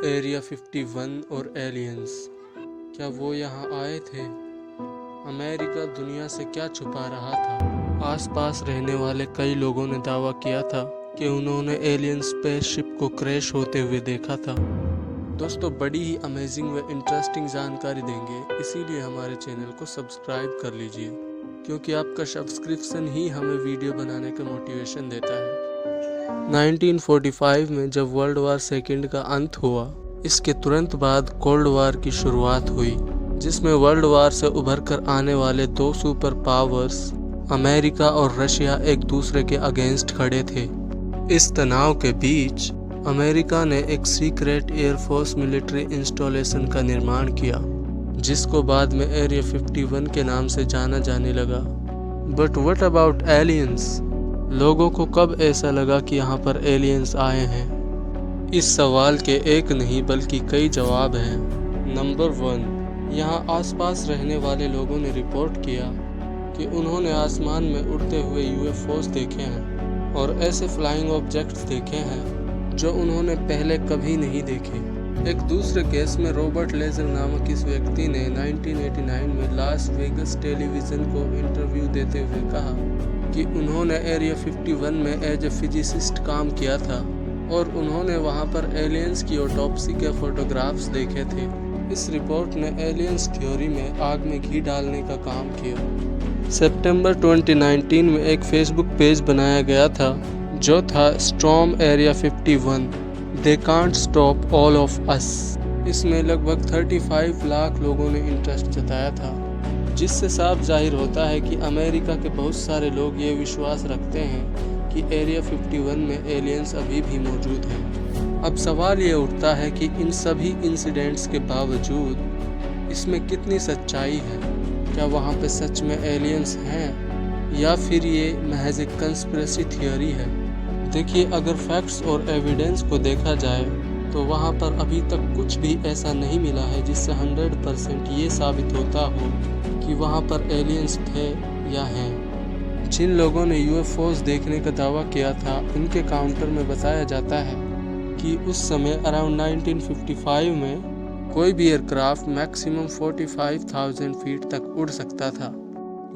Area 51 और aliens, क्या वो यहाँ आए थे? अमेरिका दुनिया से क्या छुपा रहा था? आसपास रहने वाले कई लोगों ने दावा किया था कि उन्होंने एलियन स्पेसशिप को क्रैश होते हुए देखा था। दोस्तों, बड़ी ही अमेजिंग व इंटरेस्टिंग जानकारी देंगे, इसीलिए हमारे चैनल को सब्सक्राइब कर लीजिए, क्योंकि आपका सब्सक्रिप्शन ही हमें वीडियो बनाने का मोटिवेशन देता है। 1945 में जब वर्ल्ड वार सेकेंड का अंत हुआ, इसके तुरंत बाद कोल्ड वार की शुरुआत हुई, जिसमें वर्ल्ड वार से उभर कर आने वाले दो सुपर पावर्स अमेरिका और रशिया एक दूसरे के अगेंस्ट खड़े थे। इस तनाव के बीच अमेरिका ने एक सीक्रेट एयरफोर्स मिलिट्री इंस्टॉलेशन का निर्माण किया, जिसको बाद में एरिया 51 के नाम से जाना जाने लगा। But what about aliens? लोगों को कब ऐसा लगा कि यहाँ पर एलियंस आए हैं? इस सवाल के एक नहीं बल्कि कई जवाब हैं। नंबर 1, यहाँ आसपास रहने वाले लोगों ने रिपोर्ट किया कि उन्होंने आसमान में उड़ते हुए यूएफओस देखे हैं और ऐसे फ्लाइंग ऑब्जेक्ट्स देखे हैं जो उन्होंने पहले कभी नहीं देखे। एक दूसरे केस में रॉबर्ट लेजर नामक इस व्यक्ति ने 1989 में लास वेगस टेलीविज़न को इंटरव्यू देते हुए कहा कि उन्होंने एरिया 51 में एज ए फिजिसिस्ट काम किया था और उन्होंने वहां पर एलियंस की ऑटोप्सी के फोटोग्राफ्स देखे थे। इस रिपोर्ट ने एलियंस थ्योरी में आग में घी डालने का काम किया। सितंबर 2019 में एक फेसबुक पेज बनाया गया था जो था storm area 51 they can't stop all of us. इसमें लगभग 35 लाख लोगों ने इंटरेस्ट जताया था, जिससे साफ जाहिर होता है कि अमेरिका के बहुत सारे लोग ये विश्वास रखते हैं कि एरिया 51 में एलियंस अभी भी मौजूद हैं। अब सवाल ये उठता है कि इन सभी इंसिडेंट्स के बावजूद इसमें कितनी सच्चाई है? क्या वहाँ पे सच में एलियंस हैं या फिर ये महज एक कंस्पिरेसी थियोरी है? देखिए, अगर फैक्ट्स और एविडेंस को देखा जाए तो वहाँ पर अभी तक कुछ भी ऐसा नहीं मिला है जिससे 100% ये साबित होता हो कि वहाँ पर एलियंस थे या हैं। जिन लोगों ने यूएफओस देखने का दावा किया था, उनके काउंटर में बताया जाता है कि उस समय अराउंड 1955 में कोई भी एयरक्राफ्ट मैक्सिमम 45,000 फीट तक उड़ सकता था।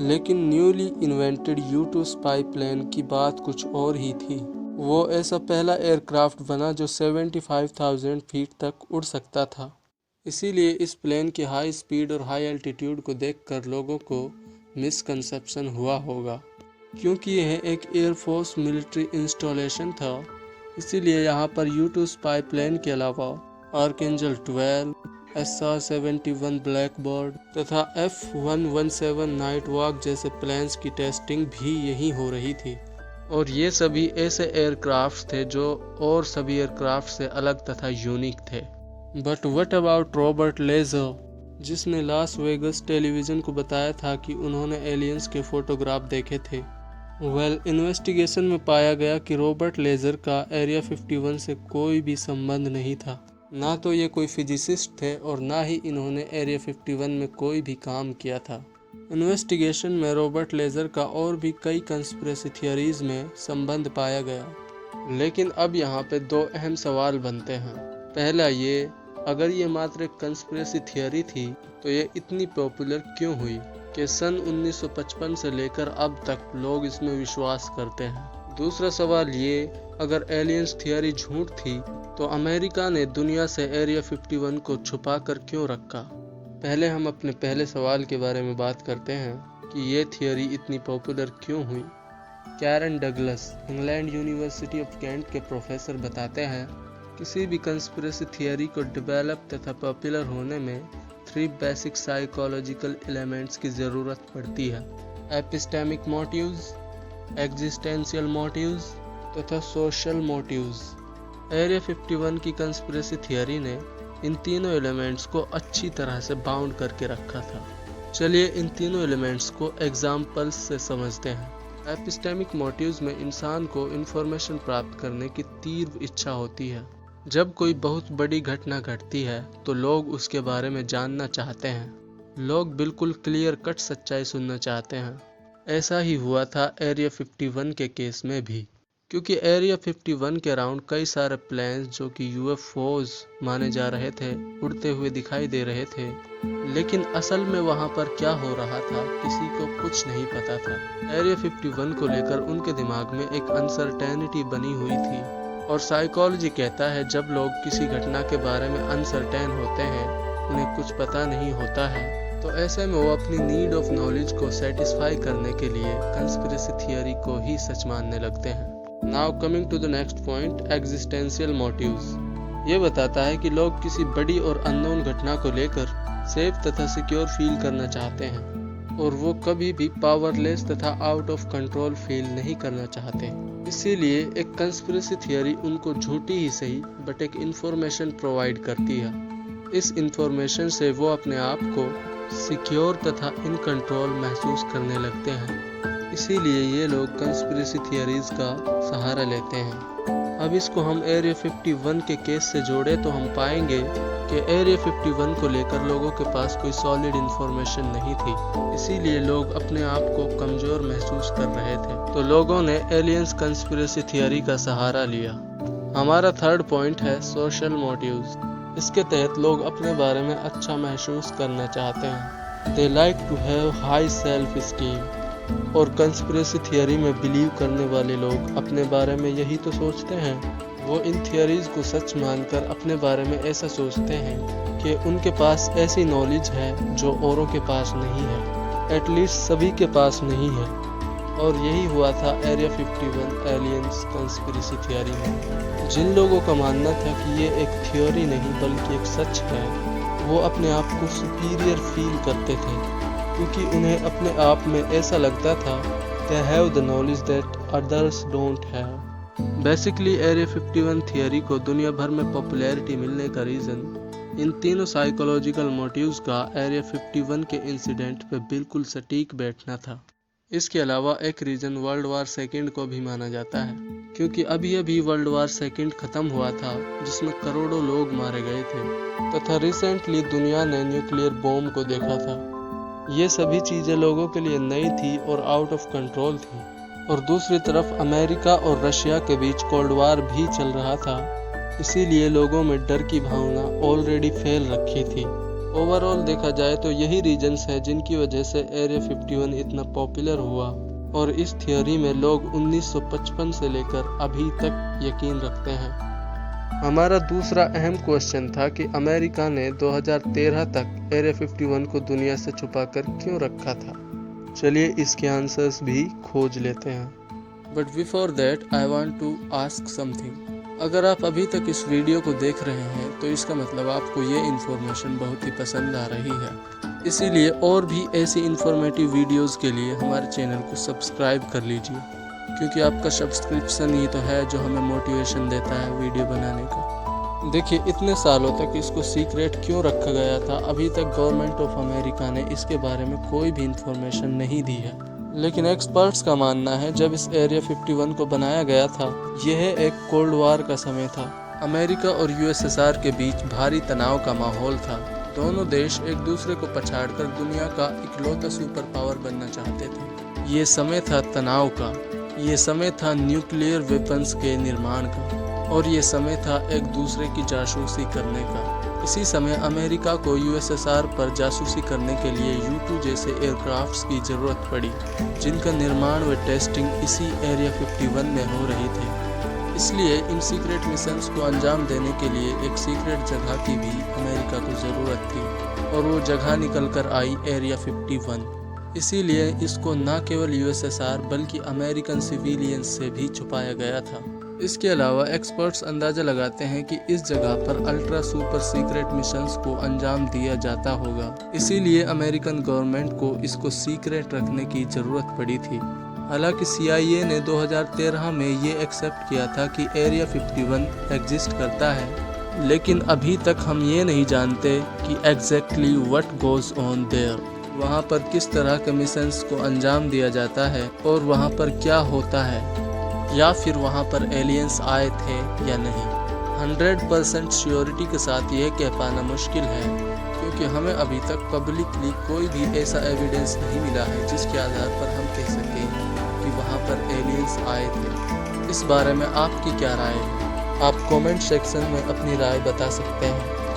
लेकिन newly invented U-2 spy plane की बात कुछ और ही थी। वो ऐसा पहला एयरक्राफ्ट बना जो 75,000 फीट तक उड़ सकता था। इसीलिए इस प्लेन की हाई स्पीड और हाई एल्टीट्यूड को देखकर लोगों को मिसकंसेप्शन हुआ होगा, क्योंकि यह एक एयरफोर्स मिलिट्री इंस्टॉलेशन था। इसीलिए यहाँ पर U-2 स्पाई प्लेन के अलावा आर्कएंजल 12, SR-71 ब्लैकबर्ड तथा F-117 नाइट वॉक जैसे प्लेन्स की टेस्टिंग भी यहीं हो रही थी। और ये सभी ऐसे एयरक्राफ्ट थे जो और सभी एयरक्राफ्ट से अलग तथा यूनिक थे। But what about Robert Lazar, जिसने लास वेगस टेलीविज़न को बताया था कि उन्होंने एलियंस के फोटोग्राफ देखे थे? इन्वेस्टिगेशन में पाया गया कि रॉबर्ट लेजर का एरिया 51 से कोई भी संबंध नहीं था। ना तो ये कोई फिजिसिस्ट थे और ना ही इन्होंने एरिया 51 में कोई भी काम किया था। इन्वेस्टिगेशन में रॉबर्ट लेजर का और भी कई कंस्पिरेसी थियरीज में संबंध पाया गया। लेकिन अब यहाँ पे दो अहम सवाल बनते हैं। पहला ये, अगर ये मात्र एक कंस्पिरेसी थियरी थी तो ये इतनी पॉपुलर क्यों हुई कि सन 1955 से लेकर अब तक लोग इसमें विश्वास करते हैं? दूसरा सवाल ये, अगर एलियंस थियरी झूठ थी तो अमेरिका ने दुनिया से एरिया 51 को छुपा कर क्यों रखा? पहले हम अपने पहले सवाल के बारे में बात करते हैं कि ये थियरी इतनी पॉपुलर क्यों हुई। Karen Douglas, England university of Kent के प्रोफेसर बताते हैं, किसी भी कंस्पिरेसी थियरी को डेवलप तथा पॉपुलर होने में 3 बेसिक साइकोलॉजिकल एलिमेंट्स की ज़रूरत पड़ती है: एपिस्टेमिक मोटिव्स, एग्जिस्टेंशियल मोटिव्स तथा सोशल मोटिव्स। एरिया 51 की कंस्पिरेसी थियरी ने इन तीनों एलिमेंट्स को अच्छी तरह से बाउंड करके रखा था। चलिए इन तीनों एलिमेंट्स को एग्जाम्पल्स से समझते हैं। एपिस्टेमिक मोटिव्स में इंसान को इन्फॉर्मेशन प्राप्त करने की तीव्र इच्छा होती है। जब कोई बहुत बड़ी घटना घटती है तो लोग उसके बारे में जानना चाहते हैं। लोग बिल्कुल क्लियर कट सच्चाई सुनना चाहते हैं। ऐसा ही हुआ था एरिया 51 के केस में भी। क्योंकि एरिया 51 के अराउंड कई सारे प्लेन्स जो कि यूएफओज माने जा रहे थे उड़ते हुए दिखाई दे रहे थे, लेकिन असल में वहां पर क्या हो रहा था किसी को कुछ नहीं पता था। एरिया 51 को लेकर उनके दिमाग में एक अनसर्टेनिटी बनी हुई थी, और साइकोलॉजी कहता है जब लोग किसी घटना के बारे में अनसर्टेन होते हैं, उन्हें कुछ पता नहीं होता है, तो ऐसे में वो अपनी नीड ऑफ नॉलेज को सेटिस्फाई करने के लिए कंस्पिरेसी थियरी को ही सच मानने लगते हैं। Now coming to the next point, existential motives. ये बताता है कि लोग किसी बड़ी और अननोन घटना को लेकर सेफ तथा सिक्योर फील करना चाहते हैं, और वो कभी भी पावरलेस तथा आउट ऑफ कंट्रोल फील नहीं करना चाहते। इसीलिए एक कंस्पिरेसी थियरी उनको झूठी ही सही बट एक इंफॉर्मेशन प्रोवाइड करती है। इस इंफॉर्मेशन से वो अपने आप को सिक्योर तथा इन कंट्रोल महसूस करने लगते हैं। इसीलिए ये लोग कंस्पिरेसी थियरीज का सहारा लेते हैं। अब इसको हम एरिया 51 के केस से जोड़े तो हम पाएंगे कि एरिया 51 को लेकर लोगों के पास कोई सॉलिड इंफॉर्मेशन नहीं थी, इसीलिए लोग अपने आप को कमजोर महसूस कर रहे थे, तो लोगों ने एलियंस कंस्पिरेसी थियरी का सहारा लिया। हमारा थर्ड पॉइंट है सोशल मोटिव्स। इसके तहत लोग अपने बारे में अच्छा महसूस करना चाहते हैं। They like to have high self esteem, और कंस्पिरेसी थियरी में बिलीव करने वाले लोग अपने बारे में यही तो सोचते हैं। वो इन थियरीज को सच मानकर अपने बारे में ऐसा सोचते हैं कि उनके पास ऐसी नॉलेज है जो औरों के पास नहीं है, एटलीस्ट सभी के पास नहीं है। और यही हुआ था एरिया 51 एलियंस कंस्पिरेसी थियरी में। जिन लोगों का मानना था कि ये एक थियोरी नहीं बल्कि एक सच है, वो अपने आप को सुपीरियर फील करते थे, क्योंकि उन्हें अपने आप में ऐसा लगता था they have the knowledge that others don't have. Basically area 51 theory को दुनिया भर में पॉपुलैरिटी मिलने का रीज़न इन तीनों साइकोलॉजिकल मोटिव्स का एरिया 51 के इंसिडेंट पे बिल्कुल सटीक बैठना था। इसके अलावा एक रीज़न वर्ल्ड वार सेकेंड को भी माना जाता है, क्योंकि अभी वर्ल्ड वार सेकेंड खत्म हुआ था जिसमें करोड़ों लोग मारे गए थे, तथा रिसेंटली दुनिया ने न्यूक्लियर बॉम्ब को देखा था। ये सभी चीज़ें लोगों के लिए नई थी और आउट ऑफ कंट्रोल थी, और दूसरी तरफ अमेरिका और रशिया के बीच कोल्ड वार भी चल रहा था, इसीलिए लोगों में डर की भावना ऑलरेडी फैल रखी थी। ओवरऑल देखा जाए तो यही रीजंस है जिनकी वजह से एरिया 51 इतना पॉपुलर हुआ, और इस थियोरी में लोग 1955 से लेकर अभी तक यकीन रखते हैं। हमारा दूसरा अहम क्वेश्चन था कि अमेरिका ने 2013 तक एरिया 51 को दुनिया से छुपाकर क्यों रखा था। चलिए इसके आंसर्स भी खोज लेते हैं। But before that I want to ask something. अगर आप अभी तक इस वीडियो को देख रहे हैं तो इसका मतलब आपको ये इन्फॉर्मेशन बहुत ही पसंद आ रही है। इसीलिए और भी ऐसी इन्फॉर्मेटिव वीडियोस के लिए हमारे चैनल को सब्सक्राइब कर लीजिए, क्योंकि आपका सब्सक्रिप्शन ही तो है जो हमें मोटिवेशन देता है वीडियो बनाने का। देखिए, इतने सालों तक इसको सीक्रेट क्यों रखा गया था, अभी तक गवर्नमेंट ऑफ अमेरिका ने इसके बारे में कोई भी इंफॉर्मेशन नहीं दी है। लेकिन एक्सपर्ट्स का मानना है जब इस एरिया 51 को बनाया गया था, यह एक कोल्ड वार का समय था। अमेरिका और यूएसएसआर के बीच भारी तनाव का माहौल था। दोनों देश एक दूसरे को पछाड़कर दुनिया का इकलौता सुपर पावर बनना चाहते थे। ये समय था तनाव का, ये समय था न्यूक्लियर वेपन्स के निर्माण का, और ये समय था एक दूसरे की जासूसी करने का। इसी समय अमेरिका को यूएसएसआर पर जासूसी करने के लिए U-2 जैसे एयरक्राफ्ट्स की ज़रूरत पड़ी, जिनका निर्माण व टेस्टिंग इसी एरिया 51 में हो रही थी। इसलिए इन सीक्रेट मिशंस को अंजाम देने के लिए एक सीक्रेट जगह की भी अमेरिका को ज़रूरत थी, और वो जगह निकल कर आई एरिया 51। इसीलिए इसको न केवल यूएसएसआर बल्कि अमेरिकन सिविलियंस से भी छुपाया गया था। इसके अलावा एक्सपर्ट्स अंदाज़ा लगाते हैं कि इस जगह पर अल्ट्रा सुपर सीक्रेट मिशंस को अंजाम दिया जाता होगा, इसीलिए अमेरिकन गवर्नमेंट को इसको सीक्रेट रखने की ज़रूरत पड़ी थी। हालांकि CIA ने 2013 में ये एक्सेप्ट किया था कि एरिया 51 एग्जिस्ट करता है, लेकिन अभी तक हम ये नहीं जानते कि exactly what goes on their, वहाँ पर किस तरह के मिशंस को अंजाम दिया जाता है और वहाँ पर क्या होता है, या फिर वहाँ पर एलियंस आए थे या नहीं। 100% श्योरिटी के साथ ये कह पाना मुश्किल है, क्योंकि हमें अभी तक पब्लिकली कोई भी ऐसा एविडेंस नहीं मिला है जिसके आधार पर हम कह सकें कि वहाँ पर एलियंस आए थे। इस बारे में आपकी क्या राय है? आप कमेंट सेक्शन में अपनी राय बता सकते हैं।